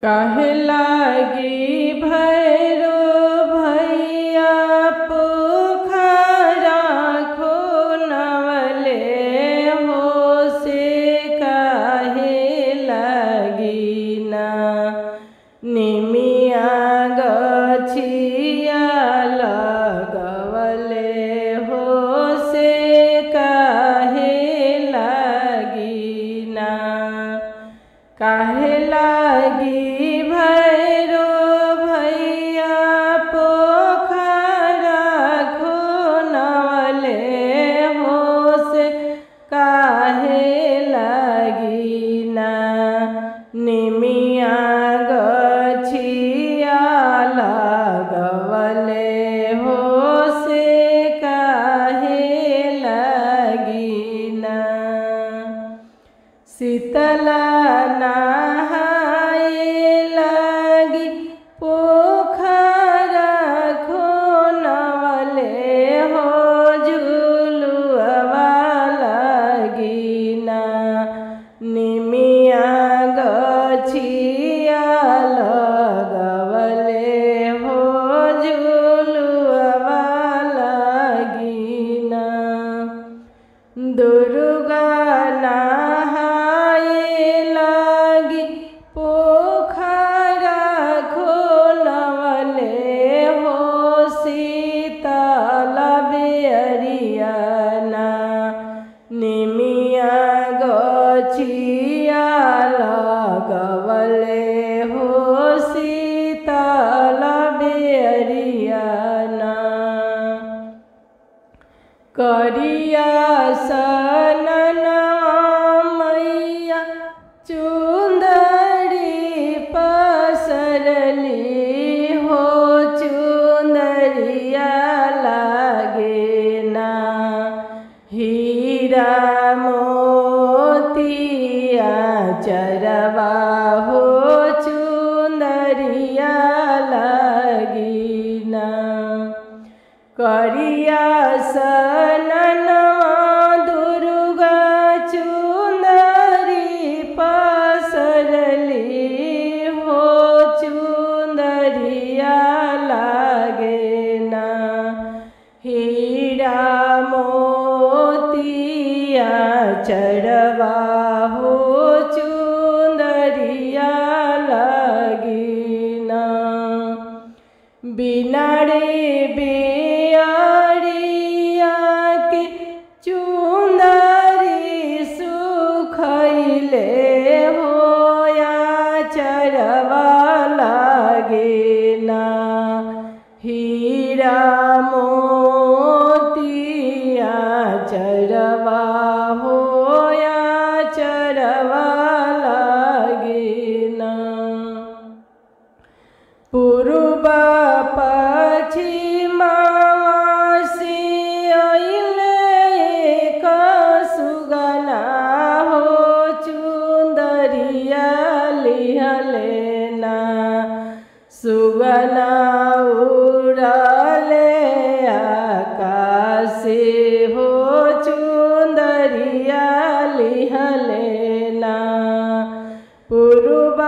काहे लागी भैरो भैया पोखरा खोनवले हो से काहे लागी ना निमिया गछिया लगवले हो से काहे लागी ना काहे लागी भैरो भैया पोखरा खोनवले हो से काहे लागी ना निमिया गछिया लगवले हो से काहे लागी ना शीतला नहाए लगी पोखरा खोनवले हो झुलुआ लगी ना निमिया गछिया लगवले हो झुलुआ लगी ना दुर्गा नहाए लगी पोखरा खोनवले हो शीतल बेअरिया ना निमिया गछिया लगवले हो शीतल बेअरिया ना करिया सननवा मैया चुंदरी पसरली हो चुंदरिया लागे ना हीरा मोतिया चरवा हो चुंदरिया लागी ना करिया सननवा दुर्गा चुंदरी पसरली हो चुंदरिया लागे ना हीरा मोतिया चढ़वा हो चुंदरिया लागी ना बिना रे बेअरिया के चुंदरी सुखैले हो या चरवा लागे ना हीरा मोतिया चरवा हो या चरवा लागे ना पूर्व पश्चिमासी अइले सुगना हो चुंदरिया लिहले ना सुगना उड़ले आकाशे हो चुंदरिया लिहले ना पूर्व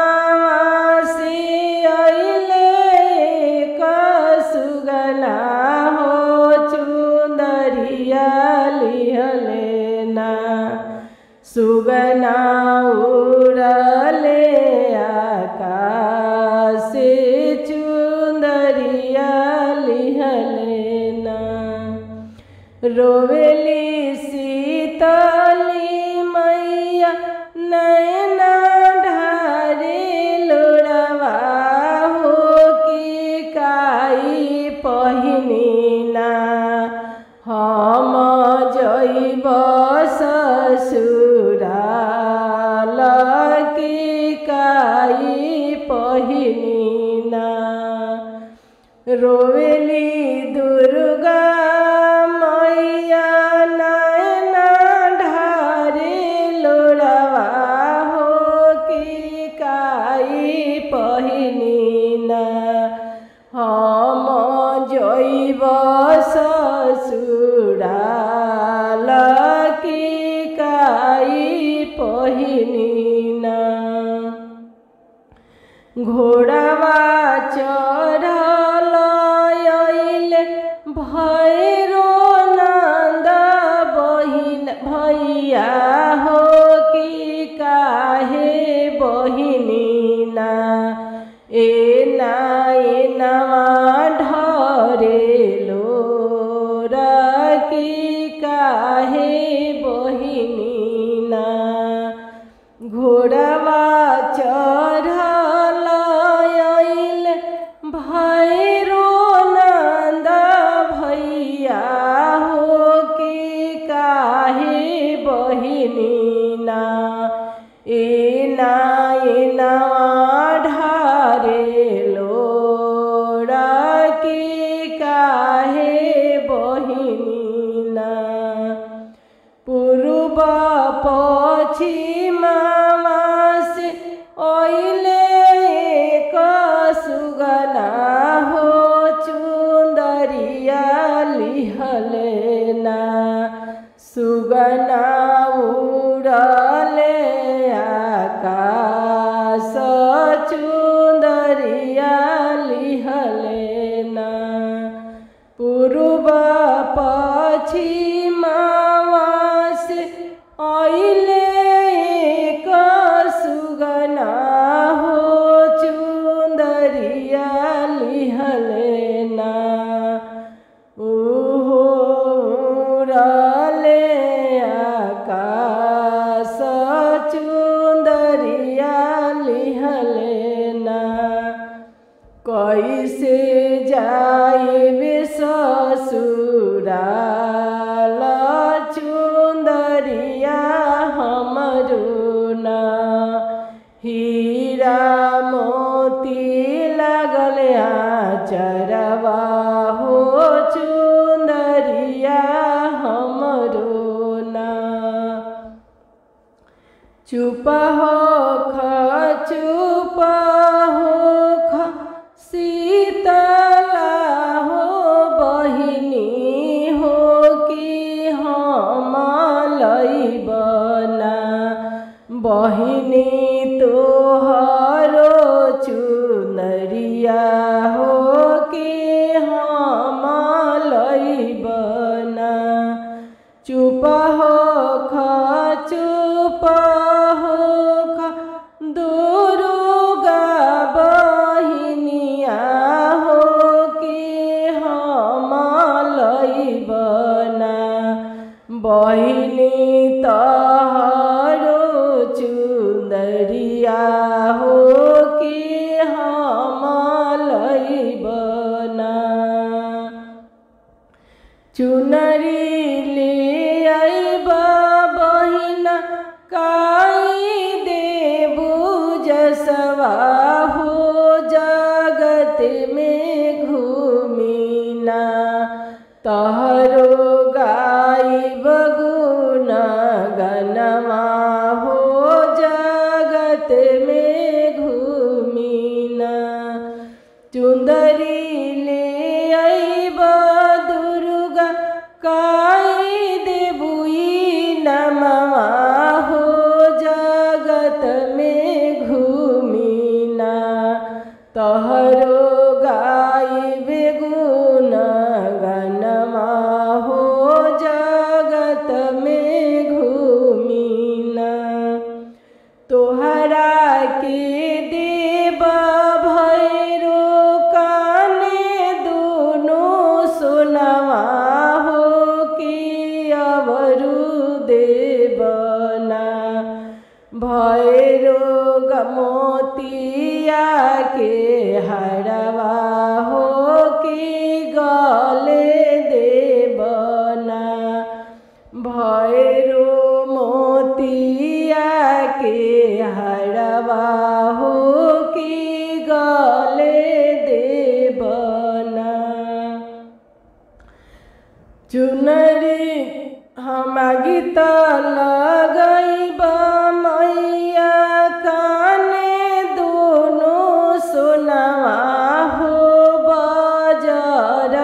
पश्चिमासी अइले सुगना हो चुंदरिया लिहले ना सुगना उड़ले आकाशे चुंदरिया लिहले ना रोवेली शीतली मैया नैना ढारे लोड़वा हो कि काई पहिनी ना हम जइब ससुराल कि काई पहिनी ना रोवेली दुर्गा मैया नैना ढारे लोड़वा हो कि काई पहिनी ना हम जइब ससुराल कि काई पहिनी ना। घोड़वा चढ़ल अइले भैरो नंद बहिन भैया हो कि काहे बहिनी ना एना ढरेलो कि काहे बहिनी ना घोड़वा चढ़ल अइले भैरो नंद भैया हो कि काहे बहिनी ना एना ढरेलो कि काहे बहिनी ना पूर्व पश्चिमवा से अइले एक सुगना हो चुंदरिया लिहले ना सुगना उड़ले आकाश चुंदरिया लिहले ना पूर्व पश्चिमवा से अइले एक सुगना हो चुंदरिया लिहले ना ओहो उड़ले आकाश चुंदरिया लिहले ना कैसे जाइबे ससुराल चुंदरिया हमरो ना हीरा मोती लगल आचरवा हो चुंदरिया हमरो ना चुप होख शीतला हो बहिनी हो कि हम लइबना बहिनी तोहरो चुनरिया हो कि हम लइबना चुप होख दुर्गा बहिनिया हो कि हम लइबना बहिनी तोहरो चुंदरिया हो कि हम लइबना चुनरी ले अइबा बहिना काई देबू जसवा हो जगत में घूमिना तहरो गाइब गुण गनमा हो जगत में घूमिना चुंदरी ले अइबा दुर्गा काई देबुई नमवा हो जगत में घूमिना तहरो गाइब गुण गनमा हो जगत में घूमिना तोहरा के देबा भैरो काने दोनों सोनवा हो कि अवरु देबना भैरो मोतिया के हरवा हो कि गले देबना भैरो मोतिया के हरवा हो कि गले देबना चुनरी हम गीत लगइबा मैया काने दोनों सोनवा हो बजर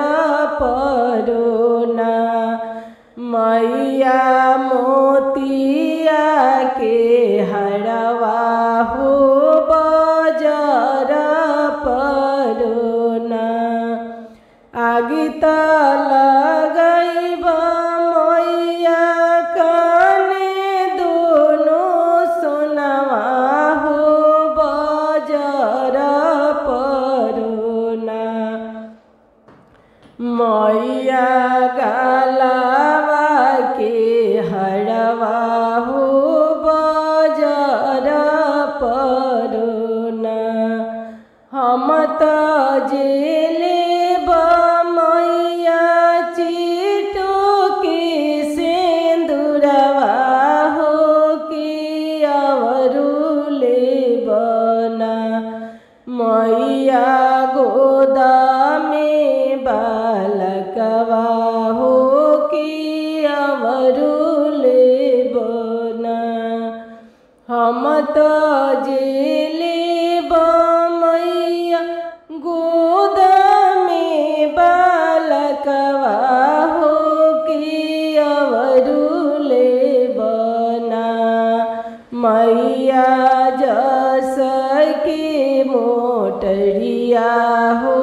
परोना मैया मोतिया के हरवा हो हम त जेले मैया चिटो के सिंदूरवा हो कि अवरुले बना मैया गोदा में बालकवा हो कि अवरुले बना हम त जेले मैया गोदा में बालकवा हो कि अवरुले बना मैया जस के मोटरिया हो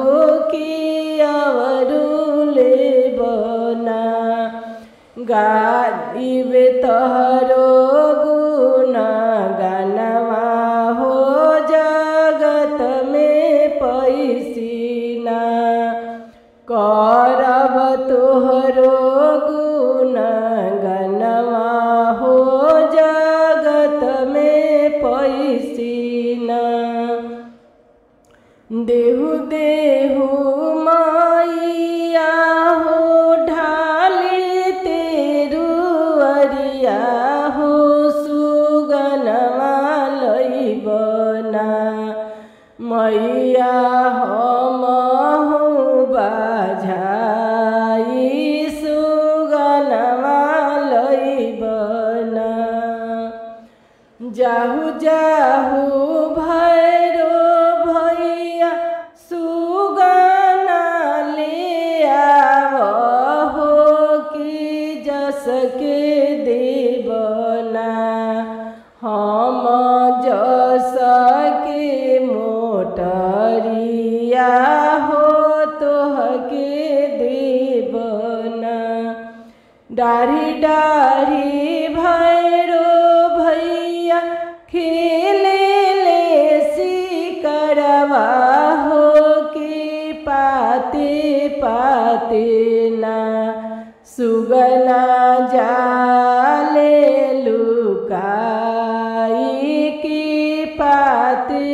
कि अवरुले बना गादिब तहरो गुण गानवा हो जगत में पैसिना करब तोहरो गुण गानवा हो जगत में पैसिना देहु देहु मैया हो ढाली तेरू अरिया हो सुगनवा लैबना मैया हम हूँ बाझाई सुगनवा लैबना जाहु जाहु भैरो भैया सुगना ले आव हो कि जस के देवना हम जस के मोटरिया हो तोह के देवना डारी डारी भैरो भैया खेले ले सिकरवा हो कि पाते पाते ना सुगना जाले लुकाई कि पाते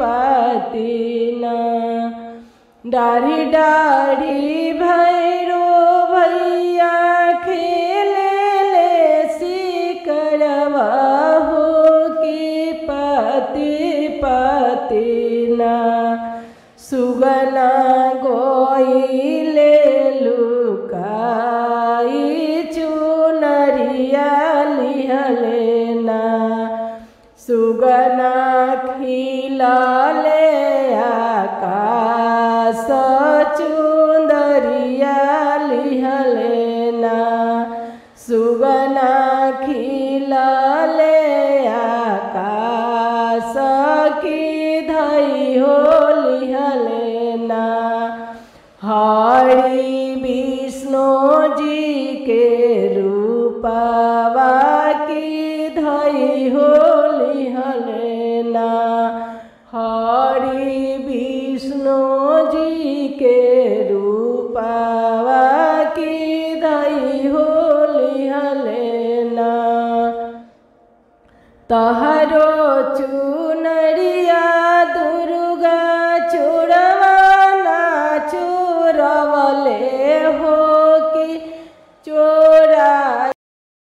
पाते ना डारी डारी भैरो भैया खेले ले सिकरवा हो कि पाते पाते ना सुगना गोइले लुकाई चुनरिया लिहलेना सुगना खिलले आकाश चुंदरिया लिहलेना सुगना खिलले आकाश की धई हो लिहलेना हरि विष्णु जी के रूपवा की धई हो लिहलेना हरि विष्णु जी के रूपवा की धई हो लिहलेना तहरो चू